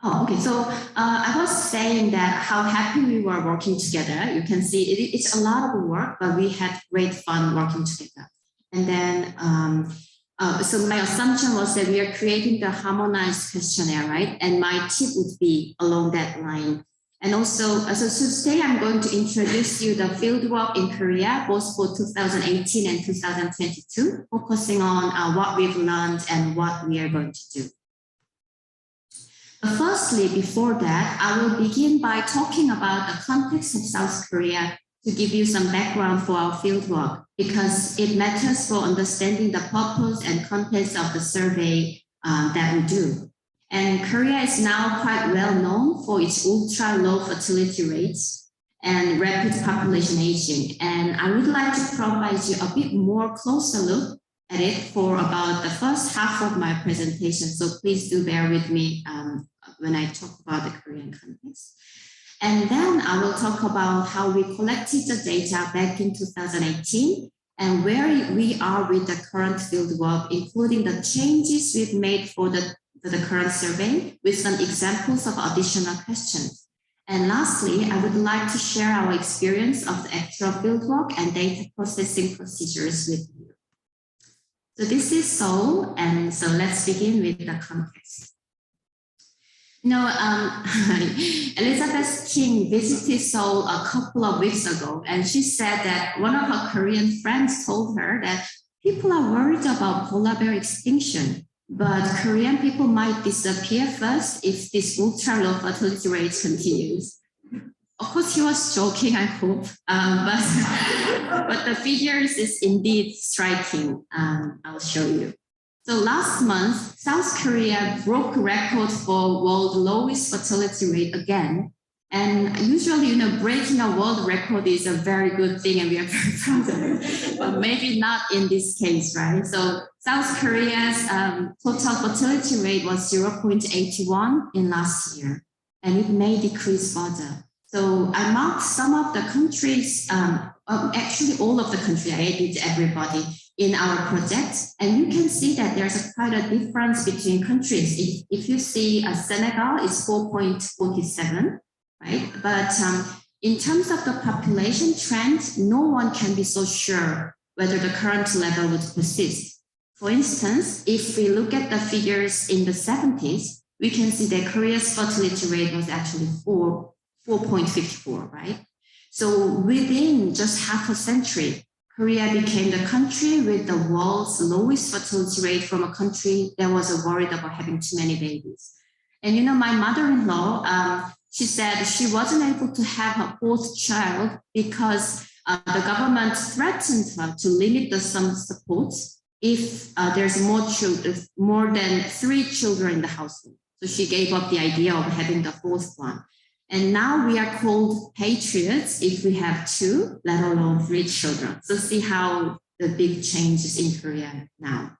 Oh, okay. So I was saying that how happy we were working together. You can see it's a lot of work, but we had great fun working together. And then, so my assumption was that we are creating the harmonized questionnaire, right? And my tip would be along that line. And also, so today I'm going to introduce you the fieldwork in Korea, both for 2018 and 2022, focusing on what we've learned and what we are going to do. But firstly, before that, I will begin by talking about the context of South Korea to give you some background for our fieldwork, because it matters for understanding the purpose and contents of the survey that we do. And Korea is now quite well known for its ultra low fertility rates and rapid population aging. And I would like to provide you a bit more closer look at it for about the first half of my presentation. So please do bear with me when I talk about the Korean context. And then I will talk about how we collected the data back in 2018 and where we are with the current fieldwork, including the changes we've made for the current survey with some examples of additional questions. And lastly, I would like to share our experience of the actual fieldwork and data processing procedures with you. So this is Seoul, and so let's begin with the context. You know, Elizabeth King visited Seoul a couple of weeks ago, and she said that one of her Korean friends told her that people are worried about polar bear extinction, but Korean people might disappear first if this ultra low fertility rate continues. Of course, he was joking, I hope, but the figures is indeed striking. I'll show you. So last month, South Korea broke record for world lowest fertility rate again. And usually, you know, breaking a world record is a very good thing and we are very proud of it, but maybe not in this case, right? So South Korea's total fertility rate was 0.81 in last year, and it may decrease further. So I marked some of the countries, actually all of the countries, I added everybody in our project. And you can see that there's quite a difference between countries. If you see Senegal is 4.47, right? But in terms of the population trend, no one can be so sure whether the current level would persist. For instance, if we look at the figures in the 70s, we can see that Korea's fertility rate was actually 4.54, right? So within just half a century, Korea became the country with the world's lowest fertility rate from a country that was worried about having too many babies. And you know, my mother-in-law, she said she wasn't able to have her fourth child because the government threatened her to limit the sum support if there's more than 3 children in the household. So she gave up the idea of having the fourth one. And now we are called patriots if we have 2, let alone 3 children. So see how the big changes in Korea now.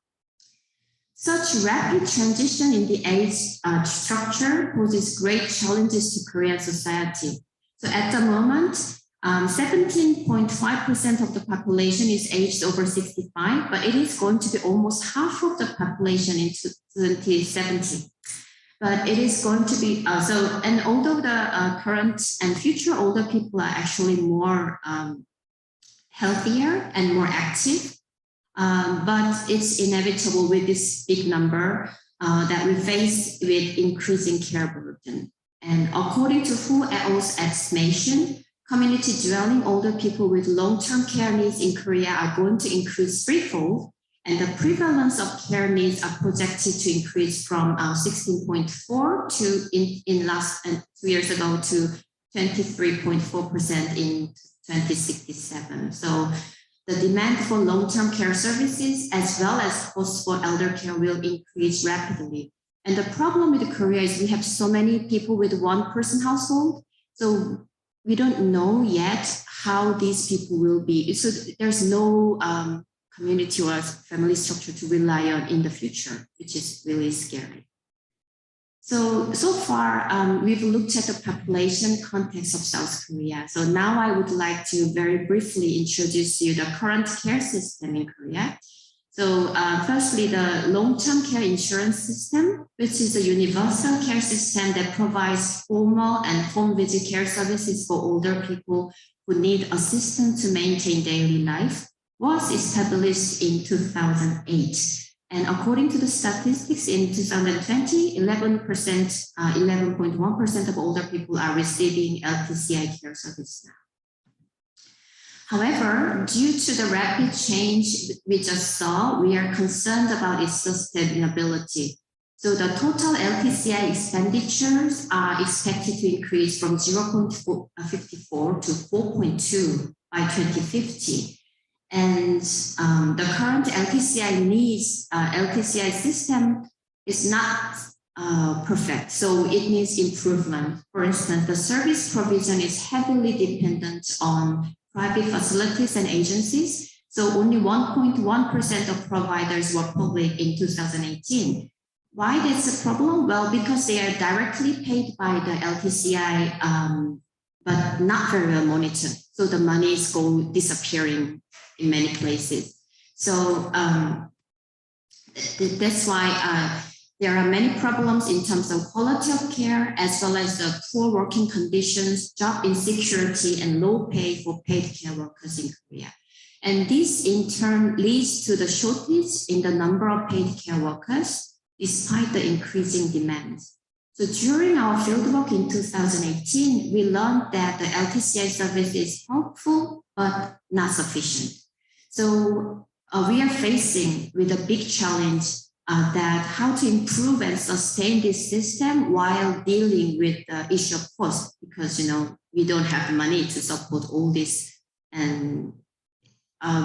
Such rapid transition in the age structure poses great challenges to Korean society. So at the moment, 17.5% of the population is aged over 65, but it is going to be almost half of the population in 2070. But it is going to be, and although the current and future older people are actually more healthier and more active, but it's inevitable with this big number that we face with increasing care burden. And according to WHO et al.'s estimation, community dwelling older people with long-term care needs in Korea are going to increase threefold, and the prevalence of care needs are projected to increase from 16.4 in last 2 years ago to 23.4% in 2067. So the demand for long-term care services as well as costs for elder care will increase rapidly. And the problem with Korea is we have so many people with one-person household. So we don't know yet how these people will be. So there's no community or family structure to rely on in the future, which is really scary. So far, we've looked at the population context of South Korea. So now I would like to very briefly introduce you the current care system in Korea. So firstly, the long-term care insurance system, which is a universal care system that provides formal and home visit care services for older people who need assistance to maintain daily life, was established in 2008. And according to the statistics in 2020, 11.1% of older people are receiving LTCI care service now. However, due to the rapid change we just saw, we are concerned about its sustainability. So the total LTCI expenditures are expected to increase from 0.54 to 4.2 by 2050. And the current LTCI system is not perfect, so it needs improvement. For instance, the service provision is heavily dependent on private facilities and agencies, so only 1.1% of providers were public in 2018. Why that's a problem? Well, because they are directly paid by the LTCI, but not very well monitored. So the money is disappearing in many places. So that's why there are many problems in terms of quality of care, as well as the poor working conditions, job insecurity, and low pay for paid care workers in Korea. And this in turn leads to the shortage in the number of paid care workers, despite the increasing demand. So during our fieldwork in 2018, we learned that the LTCI service is helpful, but not sufficient. So we are facing with a big challenge that how to improve and sustain this system while dealing with the issue of cost, because we don't have money to support all this, and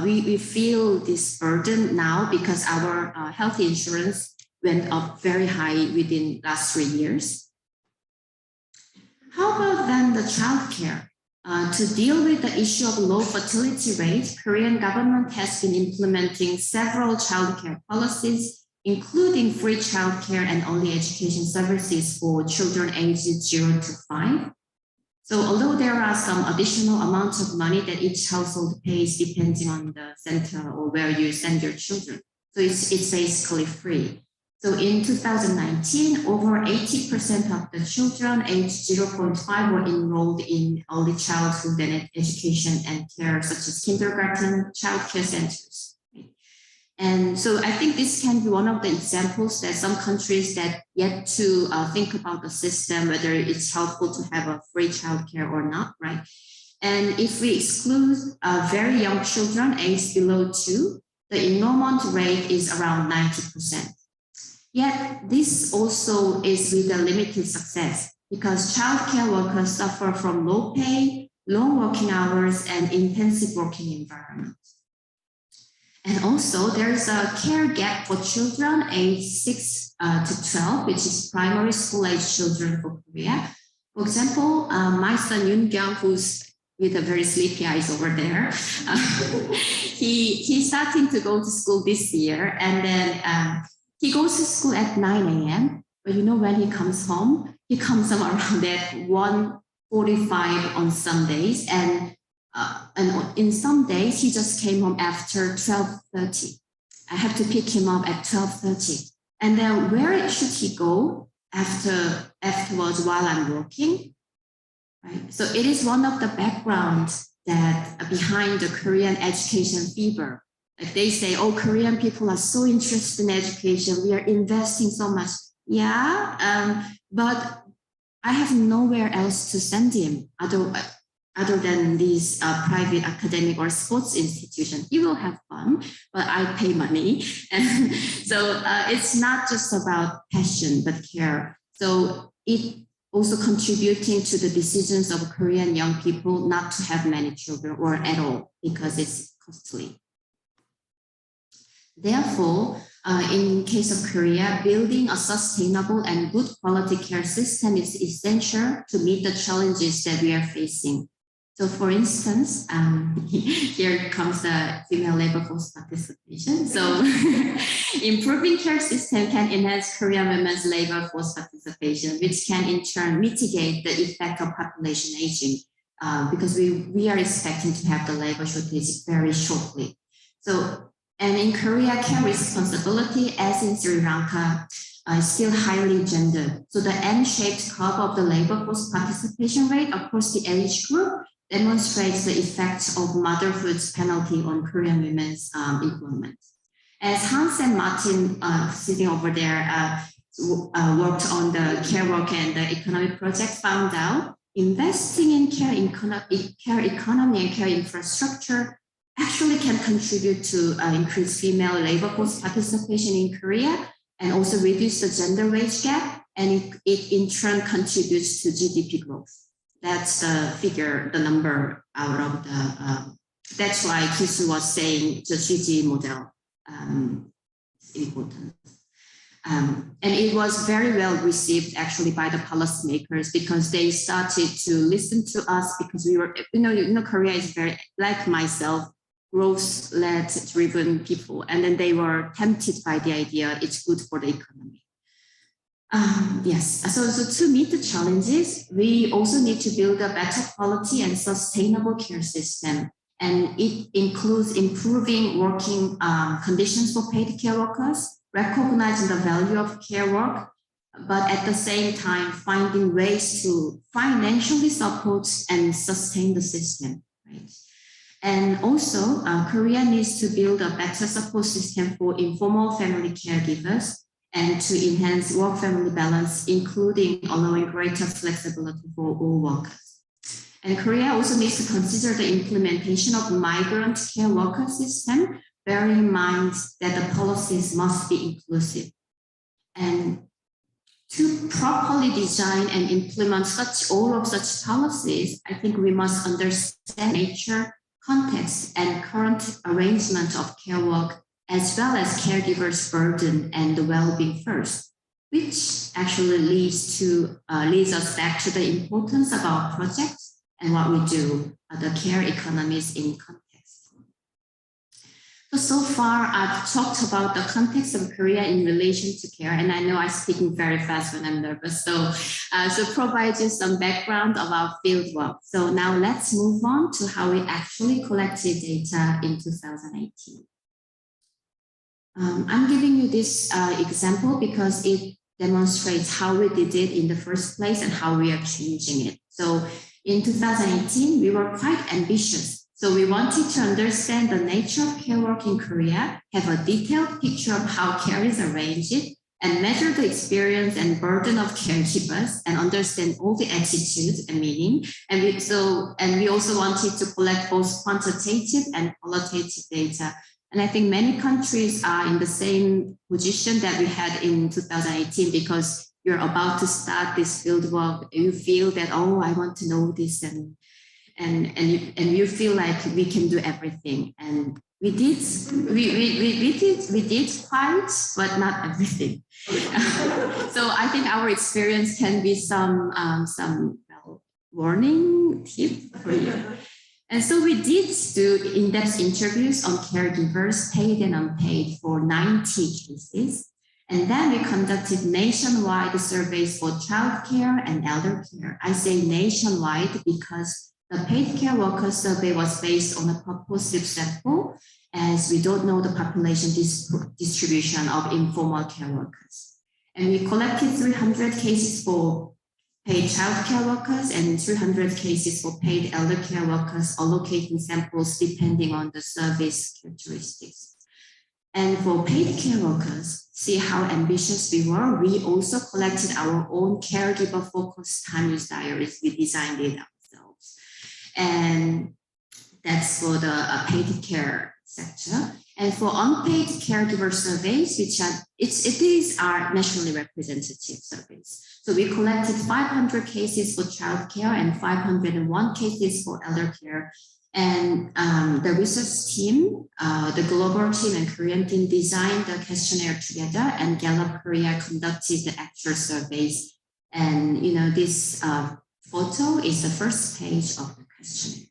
we feel this burden now because our health insurance went up very high within last 3 years. How about then the childcare? To deal with the issue of low fertility rate, Korean government has been implementing several childcare policies, including free childcare and early education services for children aged 0 to 5. So although there are some additional amounts of money that each household pays depending on the center or where you send your children, so it's basically free. So in 2019, over 80% of the children aged 0.5 were enrolled in early childhood and education and care, such as kindergarten, childcare centers. And so I think this can be one of the examples that some countries that yet to think about the system, whether it's helpful to have a free childcare or not, right? And if we exclude very young children aged below 2, the enrollment rate is around 90%. Yet this also is with a limited success because childcare workers suffer from low pay, long working hours, and intensive working environment. And also there's a care gap for children aged 6 to 12, which is primary school age children for Korea. For example, my son Yoon-kyung, who's with a very sleepy eyes over there, he's starting to go to school this year, and then he goes to school at 9 a.m. But when he comes home, he comes home around at 1:45 on some days, and in some days he just came home after 12:30. I have to pick him up at 12:30, and then where should he go afterwards while I'm working? Right. So it is one of the backgrounds that behind the Korean education fever. Like they say, oh, Korean people are so interested in education. We are investing so much. Yeah, but I have nowhere else to send him other than these private academic or sports institution. He will have fun, but I pay money. And so it's not just about passion, but care. So it also contributing to the decisions of Korean young people not to have many children or at all because it's costly. Therefore, in case of Korea, building a sustainable and good quality care system is essential to meet the challenges that we are facing. So for instance, here comes the female labor force participation. So improving care system can enhance Korean women's labor force participation, which can in turn mitigate the effect of population aging, because we are expecting to have the labor shortage very shortly. So And in Korea, care responsibility, as in Sri Lanka, is still highly gendered. So the M-shaped curve of the labor force participation rate across the age group demonstrates the effects of motherhood's penalty on Korean women's employment. As Hans and Martin, sitting over there, worked on the care work and the economic project, found out investing in care economy and care infrastructure actually can contribute to increase female labor force participation in Korea and also reduce the gender wage gap, and it in turn contributes to GDP growth. That's the figure, the number out of the, that's why Kisu was saying the GG model is important. And it was very well received actually by the policymakers because they started to listen to us because we were, Korea is very, like myself, growth-led driven people. And then they were tempted by the idea it's good for the economy. Yes, so to meet the challenges, we also need to build a better quality and sustainable care system. And it includes improving working conditions for paid care workers, recognizing the value of care work, but at the same time, finding ways to financially support and sustain the system, right? And also, Korea needs to build a better support system for informal family caregivers and to enhance work-family balance, including allowing greater flexibility for all workers. And Korea also needs to consider the implementation of migrant care worker system, bearing in mind that the policies must be inclusive. And to properly design and implement all of such policies, I think we must understand nature, context, and current arrangement of care work, as well as caregivers' burden and the well-being first, which actually leads us back to the importance of our projects and what we do, the care economies in context. So far, I've talked about the context of Korea in relation to care, and I know I'm speaking very fast when I'm nervous, so provide you some background of our field work. So now let's move on to how we actually collected data in 2018. I'm giving you this example because it demonstrates how we did it in the first place and how we are changing it. So in 2018, we were quite ambitious. So we wanted to understand the nature of care work in Korea, have a detailed picture of how care is arranged, and measure the experience and burden of caregivers and understand all the attitudes and meaning. And we also wanted to collect both quantitative and qualitative data. And I think many countries are in the same position that we had in 2018 because you're about to start this field work. You feel that, oh, I want to know this, and you feel like we can do everything. And we did quite, but not everything. So I think our experience can be some warning tip for you. And so we did do in-depth interviews on caregivers, paid and unpaid, for 90 cases. And then we conducted nationwide surveys for childcare and elder care. I say nationwide because the paid care worker survey was based on a purposive sample, as we don't know the population distribution of informal care workers. And we collected 300 cases for paid child care workers and 300 cases for paid elder care workers, allocating samples depending on the service characteristics. And for paid care workers, see how ambitious we were. We also collected our own caregiver-focused time use diaries. We designed it ourselves. And that's for the paid care sector. And for unpaid caregiver surveys, these are nationally representative surveys. So we collected 500 cases for childcare and 501 cases for elder care. And the research team, the global team and Korean team designed the questionnaire together, and Gallup Korea conducted the actual surveys. And this photo is the first page of the questionnaire.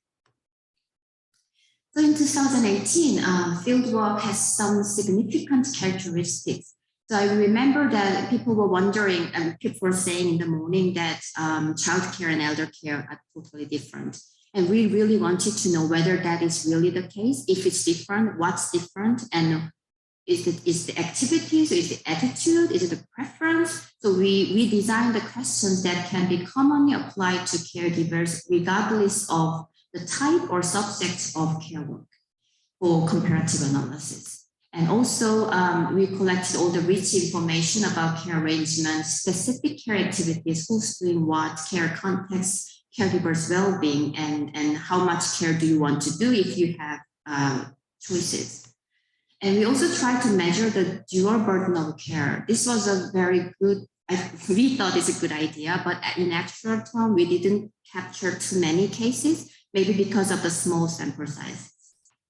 So in 2018, fieldwork has some significant characteristics. So I remember that people were wondering, and people were saying in the morning that childcare and elder care are totally different. And we really wanted to know whether that is really the case. If it's different, what's different, and is the activities, is the attitude, is it the preference? So we designed the questions that can be commonly applied to caregivers regardless of the type or subject of care work for comparative analysis. And also we collected all the rich information about care arrangements, specific care activities, who's doing what, care context, caregivers' well-being, and how much care do you want to do if you have choices. And we also tried to measure the dual burden of care. This was a very good, we thought it's a good idea, but in actual term, we didn't capture too many cases, maybe because of the small sample size.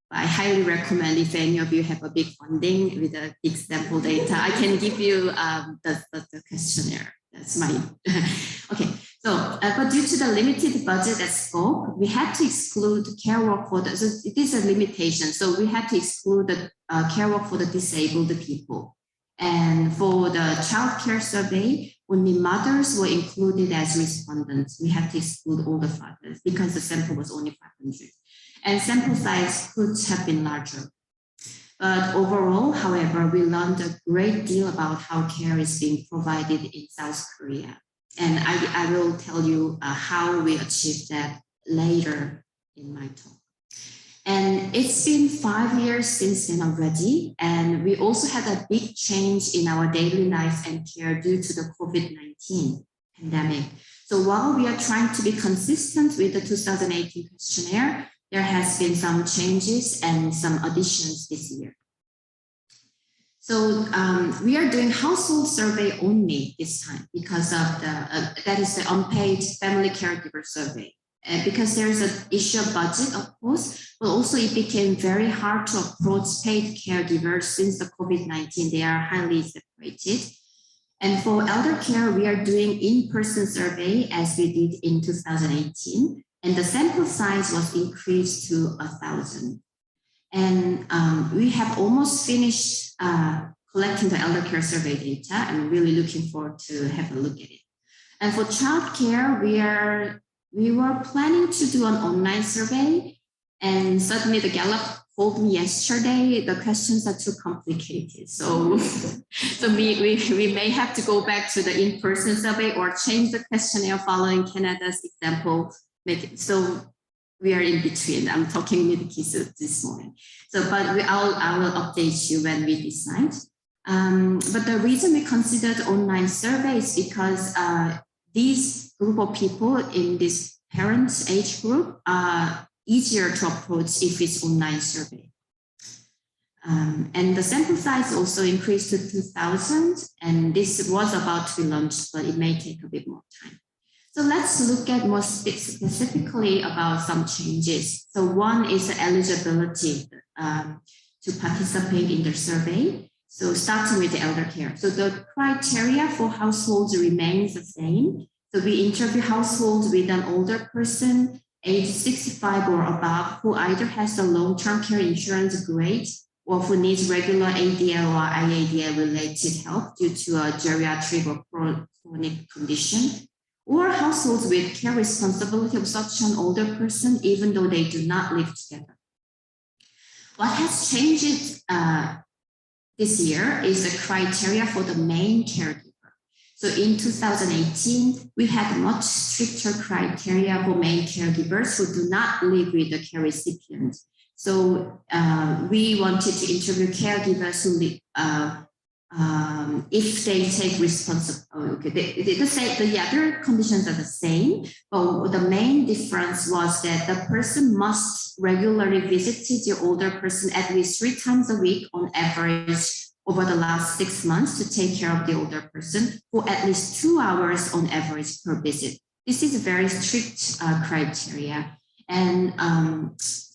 But I highly recommend if any of you have a big funding with a big sample data, I can give you the questionnaire. That's my, okay. So, but due to the limited budget and scope, we had to exclude care work for the, so it is a limitation. So we had to exclude the care work for the disabled people. And for the child care survey, only mothers were included as respondents. We had to exclude all the fathers because the sample was only 500. And sample size could have been larger. But overall, however, we learned a great deal about how care is being provided in South Korea. And I will tell you how we achieved that later in my talk. And it's been 5 years since then already. And we also had a big change in our daily life and care due to the COVID-19 pandemic. So while we are trying to be consistent with the 2018 questionnaire, there has been some changes and some additions this year. So we are doing household survey only this time because of the, that is the unpaid family caregiver survey. Because there is an issue of budget, of course, but also it became very hard to approach paid caregivers since the COVID-19, they are highly separated. And for elder care, we are doing in-person survey as we did in 2018. And the sample size was increased to 1,000. And we have almost finished collecting the elder care survey data. I'm really looking forward to have a look at it. And for childcare, we were planning to do an online survey, and suddenly the Gallup told me yesterday the questions are too complicated. So, we may have to go back to the in-person survey or change the questionnaire following Canada's example. So we are in between. I'm talking with Kisu this morning. So, but I will update you when we decide. But the reason we considered online survey is because these group of people in this parents age group are easier to approach if it's online survey. And the sample size also increased to 2,000, and this was about to be launched, but it may take a bit more time. So let's look at more specifically about some changes. So one is the eligibility to participate in the survey. So starting with the elder care. So the criteria for households remains the same. So we interview households with an older person, age 65 or above, who either has a long-term care insurance grade or who needs regular ADL or IADL related help due to a geriatric or chronic condition, or households with care responsibility of such an older person, even though they do not live together. What has changed this year is the criteria for the main caregiver. So in 2018, we had much stricter criteria for main caregivers who do not live with the care recipient. So we wanted to interview caregivers who live, if they take responsibility, the other conditions are the same, but the main difference was that the person must regularly visit the older person at least 3 times a week on average over the last 6 months to take care of the older person for at least 2 hours on average per visit. This is a very strict criteria. And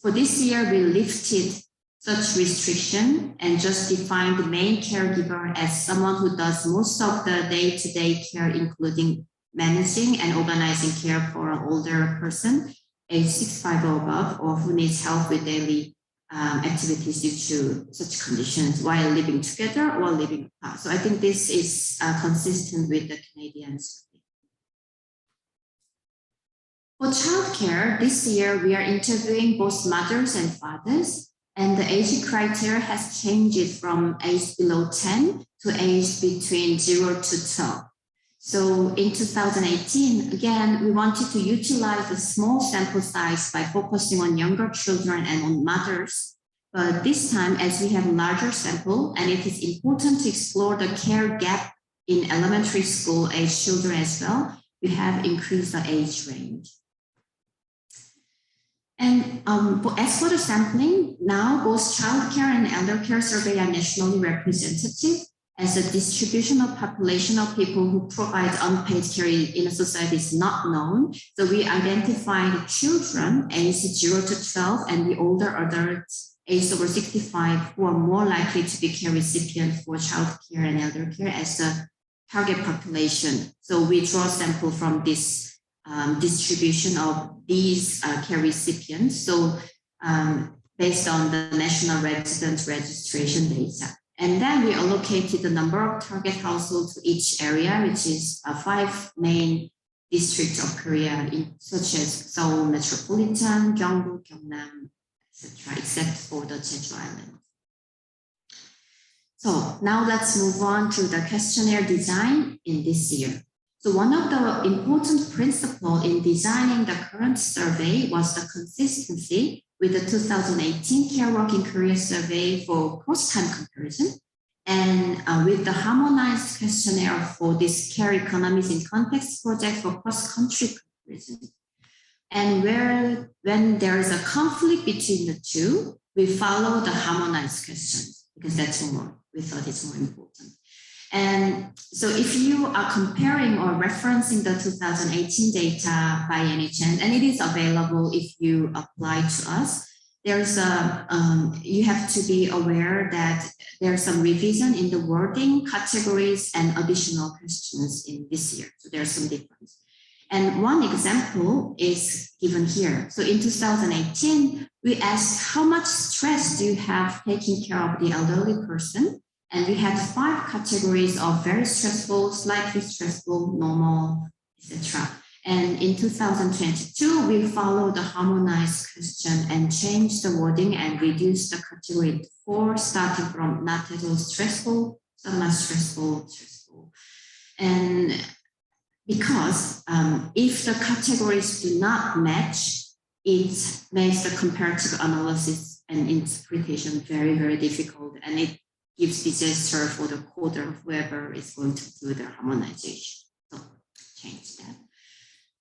for this year, we lifted such restriction and just defined the main caregiver as someone who does most of the day-to-day care, including managing and organizing care for an older person, age 65 or above, or who needs help with daily activities due to such conditions while living together or living apart. So I think this is consistent with the Canadian survey. For childcare, this year we are interviewing both mothers and fathers, and the age criteria has changed from age below 10 to age between 0 to 12. So in 2018, again, we wanted to utilize the small sample size by focusing on younger children and on mothers. But this time, as we have a larger sample, and it is important to explore the care gap in elementary school age children as well, we have increased the age range. And as for the sampling, now both childcare and elder care survey are nationally representative, as the distribution of population of people who provide unpaid care in a society is not known. So we identify the children aged 0 to 12 and the older adults aged over 65 who are more likely to be care recipients for childcare and elder care as the target population. So we draw a sample from this distribution of these care recipients. So based on the national resident registration data. And then we allocated the number of target households to each area, which is 5 main districts of Korea, such as Seoul Metropolitan, Gyeongbu, Gyeongnam, etc., except for the Jeju Island. So now let's move on to the questionnaire design in this year. So one of the important principles in designing the current survey was the consistency with the 2018 Care Work in Korea survey for cross-time comparison, and with the harmonized questionnaire for this Care Economies in Context project for cross-country comparison. And when there is a conflict between the two, we follow the harmonized questions because we thought it's more important. And so if you are comparing or referencing the 2018 data by any chance, and it is available if you apply to us, there's you have to be aware that there's some revision in the wording, categories, and additional questions in this year. So there's some difference. And one example is given here. So in 2018, we asked how much stress do you have taking care of the elderly person? And we had 5 categories of very stressful, slightly stressful, normal, etc. And in 2022, we followed the harmonized question and changed the wording and reduced the category to 4, starting from not at all stressful, somewhat stressful, stressful. And because if the categories do not match, it makes the comparative analysis and interpretation very, very difficult, and it gives disaster for the coder, whoever is going to do the harmonization. So change that.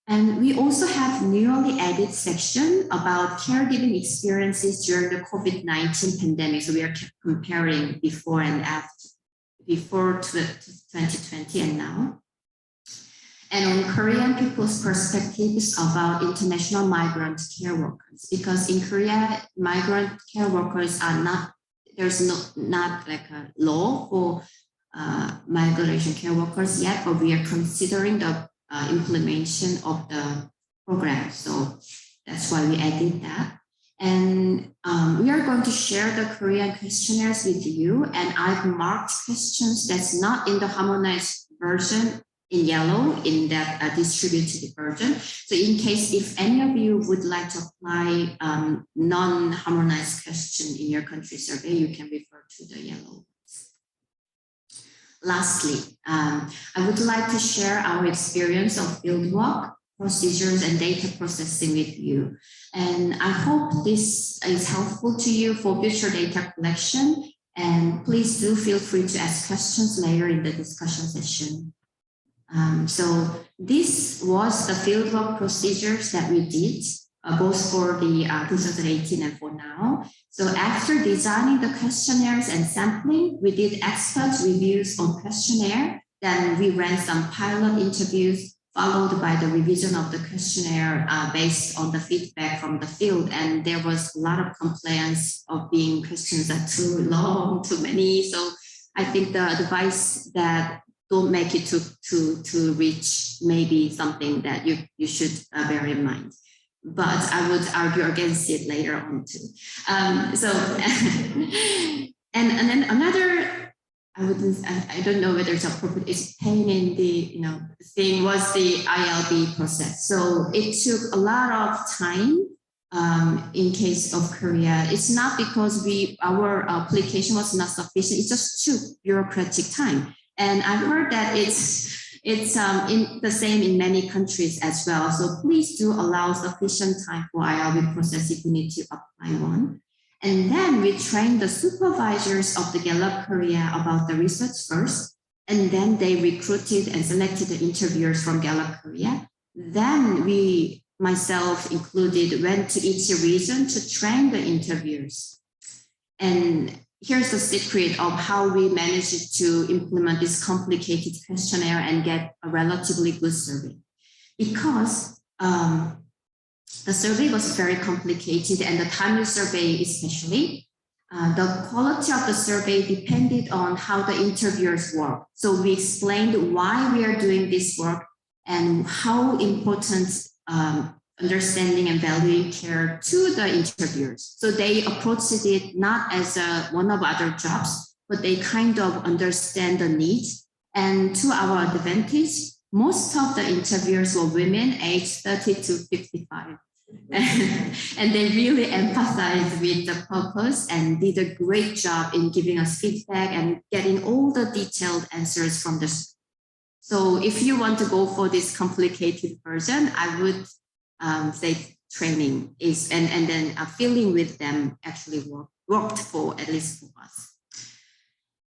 And we also have newly added section about caregiving experiences during the COVID-19 pandemic. So we are comparing before and after, before 2020 and now. And on Korean people's perspectives about international migrant care workers, because in Korea, migrant care workers are not, there's not like a law for migration care workers yet, but we are considering the implementation of the program. So that's why we added that. And we are going to share the Korean questionnaires with you. And I've marked questions that's not in the harmonized version in yellow in that distributed version. So in case if any of you would like to apply non-harmonized question in your country survey, you can refer to the yellow. Lastly, I would like to share our experience of fieldwork, procedures, and data processing with you. And I hope this is helpful to you for future data collection. And please do feel free to ask questions later in the discussion session. So this was the fieldwork procedures that we did, both for the 2018 and for now. So after designing the questionnaires and sampling, we did expert reviews on questionnaire. Then we ran some pilot interviews, followed by the revision of the questionnaire based on the feedback from the field. And there was a lot of complaints of being questions that too long, too many. So I think the advice that don't make it too rich may be something that you should bear in mind. But I would argue against it later on too. And then another I don't know whether it's appropriate. It's pain in the, thing was the ILB process. So it took a lot of time in case of Korea. It's not because our application was not sufficient. It just took bureaucratic time. And I heard that it's in the same in many countries as well. So please do allow sufficient time for ILB process if you need to apply one. And then we trained the supervisors of the Gallup Korea about the research first. And then they recruited and selected the interviewers from Gallup Korea. Then we, myself included, went to each region to train the interviewers. And here's the secret of how we managed to implement this complicated questionnaire and get a relatively good survey. Because the survey was very complicated, and the timely survey especially, the quality of the survey depended on how the interviewers work. So we explained why we are doing this work and how important understanding and valuing care to the interviewers. So they approached it not as one of other jobs, but they kind of understand the needs. And to our advantage, most of the interviewers were women aged 30 to 55. And they really empathized with the purpose and did a great job in giving us feedback and getting all the detailed answers from the. So if you want to go for this complicated version, I would say training is, and then feeling with them actually worked for, at least for us.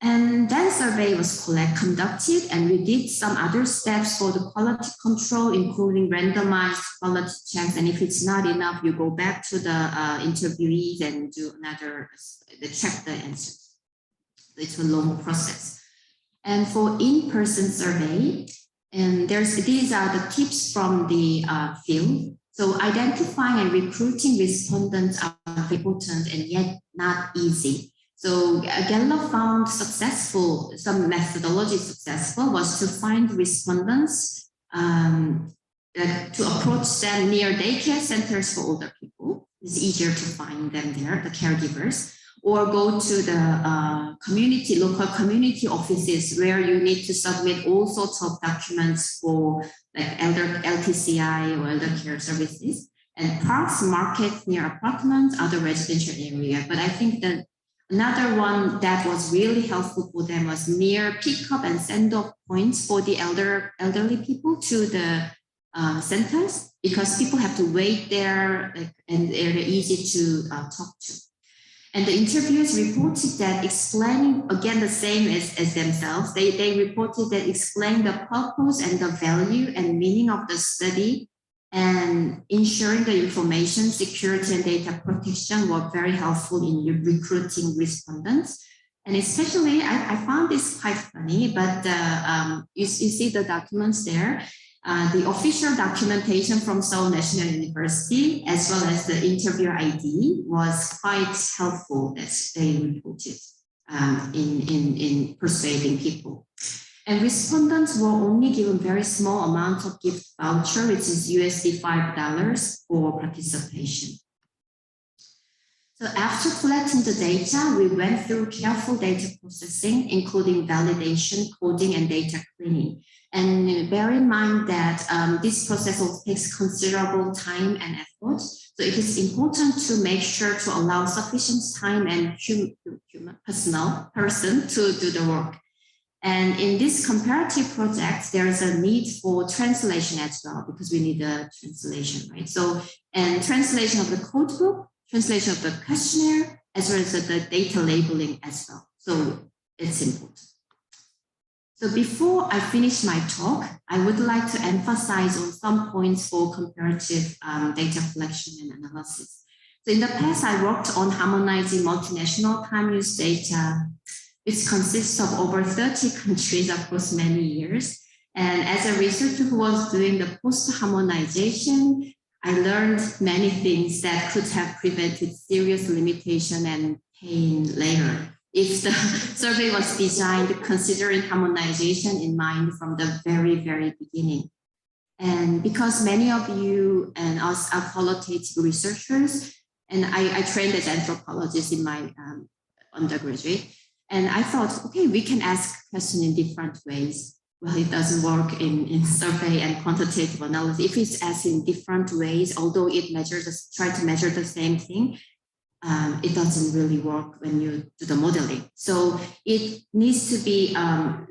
And then survey was conducted, and we did some other steps for the quality control, including randomized quality checks. And if it's not enough, you go back to the interviewees and do another, check the answers. It's a long process. And for in-person survey, and these are the tips from the field. So identifying and recruiting respondents are important and yet not easy. So Gallup found some methodology successful was to find respondents, to approach them near daycare centers for older people. It's easier to find them there, the caregivers, or go to the local community offices where you need to submit all sorts of documents for like LTCI or elder care services, and parks, markets near apartments, other residential area. But I think that another one that was really helpful for them was near pickup and send-off points for the elderly people to the centers, because people have to wait there, and they're easy to talk to. And the interviewers reported that explaining, again, the same as themselves, they reported that explaining the purpose and the value and meaning of the study and ensuring the information security and data protection were very helpful in recruiting respondents. And especially, I found this quite funny, but you see the documents there. The official documentation from Seoul National University, as well as the interview ID, was quite helpful as they reported in persuading people. And respondents were only given very small amount of gift voucher, which is USD $5 for participation. So after collecting the data, we went through careful data processing, including validation, coding, and data cleaning. And bear in mind that this process also takes considerable time and effort. So it is important to make sure to allow sufficient time and person to do the work. And in this comparative project, there is a need for translation as well, because we need a translation, right? So, and translation of the code book, translation of the questionnaire, as well as the data labeling as well. So it's important. So before I finish my talk, I would like to emphasize on some points for comparative data collection and analysis. So in the past, I worked on harmonizing multinational time use data, which consists of over 30 countries across many years. And as a researcher who was doing the post-harmonization, I learned many things that could have prevented serious limitation and pain later if the survey was designed considering harmonization in mind from the very, very beginning. And because many of you and us are qualitative researchers, and I trained as anthropologist in my undergraduate, And I thought, okay, we can ask questions in different ways. Well, it doesn't work in survey and quantitative analysis. If it's asked in different ways, although it try to measure the same thing, it doesn't really work when you do the modeling. So it needs to be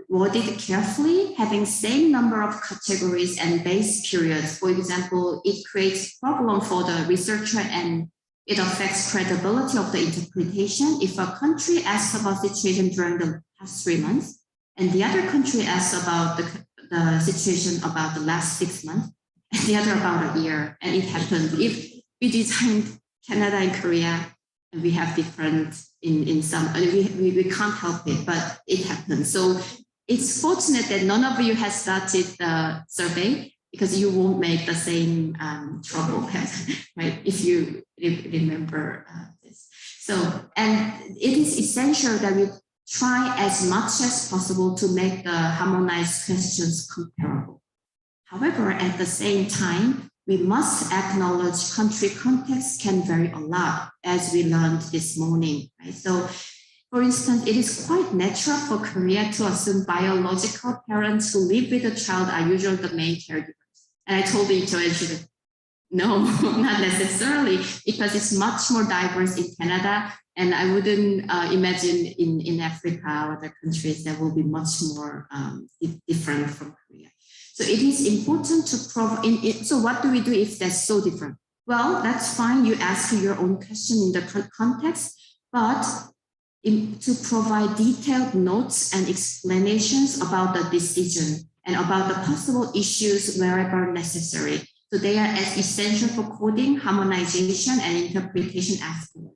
worded carefully, having same number of categories and base periods. For example, it creates problem for the researcher and it affects credibility of the interpretation. If a country asks about situation during the past 3 months, and the other country asks about the situation about the last 6 months, and the other about a year, and it happened. If we designed Canada and Korea, and we have different in some, we can't help it, but it happens. So it's fortunate that none of you has started the survey because you won't make the same trouble, right? If you remember this. So, and it is essential that we try as much as possible to make the harmonized questions comparable. However, at the same time, we must acknowledge country context can vary a lot, as we learned this morning, right? So, for instance, it is quite natural for Korea to assume biological parents who live with a child are usually the main caregivers. And I told Jiweon, she said, no, not necessarily, because it's much more diverse in Canada. And I wouldn't imagine in Africa or other countries that will be much more different from Korea. So it is important to provide. So what do we do if that's so different? Well, that's fine. You ask your own question in the context, but to provide detailed notes and explanations about the decision and about the possible issues wherever necessary. So they are as essential for coding, harmonization, and interpretation afterwards.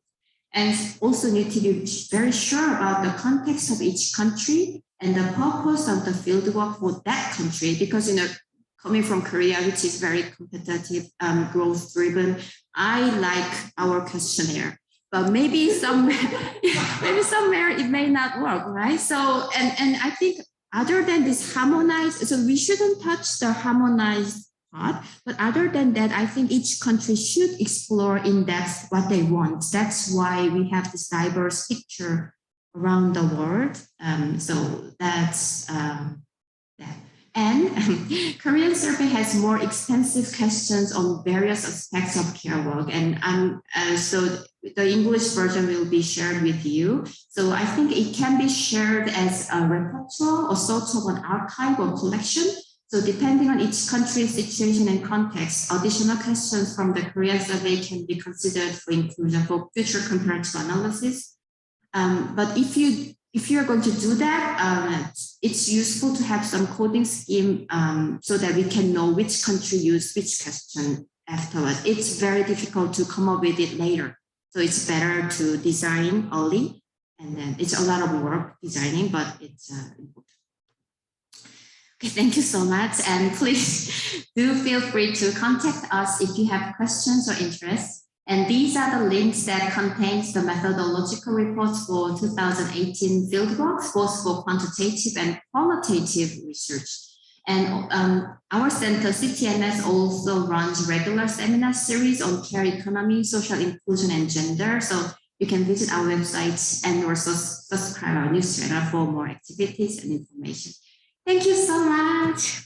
And also need to be very sure about the context of each country and the purpose of the fieldwork for that country, because coming from Korea, which is very competitive, growth-driven, I like our questionnaire, but maybe somewhere it may not work, right? So, and I think other than this harmonized, so we shouldn't touch the harmonized part, but other than that, I think each country should explore in depth what they want. That's why we have this diverse picture around the world. So that's that. And Korean survey has more extensive questions on various aspects of care work. And so the English version will be shared with you. So I think it can be shared as a repertoire or sort of an archive or collection. So depending on each country's situation and context, additional questions from the Korean survey can be considered for inclusion for future comparative analysis. But if you are going to do that, it's useful to have some coding scheme so that we can know which country used which question afterwards. It's very difficult to come up with it later. So it's better to design early, and then it's a lot of work designing, but it's important. Okay, thank you so much. And please do feel free to contact us if you have questions or interests. And these are the links that contains the methodological reports for 2018 fieldwork, both for quantitative and qualitative research. And our center, CTMS, also runs regular seminar series on care economy, social inclusion, and gender. So you can visit our website and also subscribe our newsletter for more activities and information. Thank you so much.